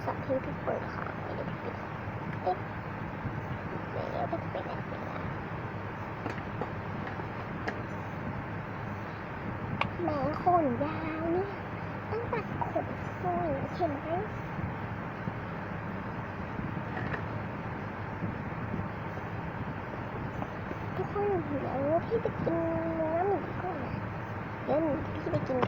ศัพท์ที่พี่เปิดค่ะไม่ได้ปิดเอ๊ะเดี๋ยวก็จะเป็นแบบนี้ละแหมขนยาวเนี่ยต้องตัดขนส่วนเห็นไหมทุกคนเดี๋ยวพี่ไปกินน้ำหมี่ก่อนนะเดี๋ยวพี่ไปกิน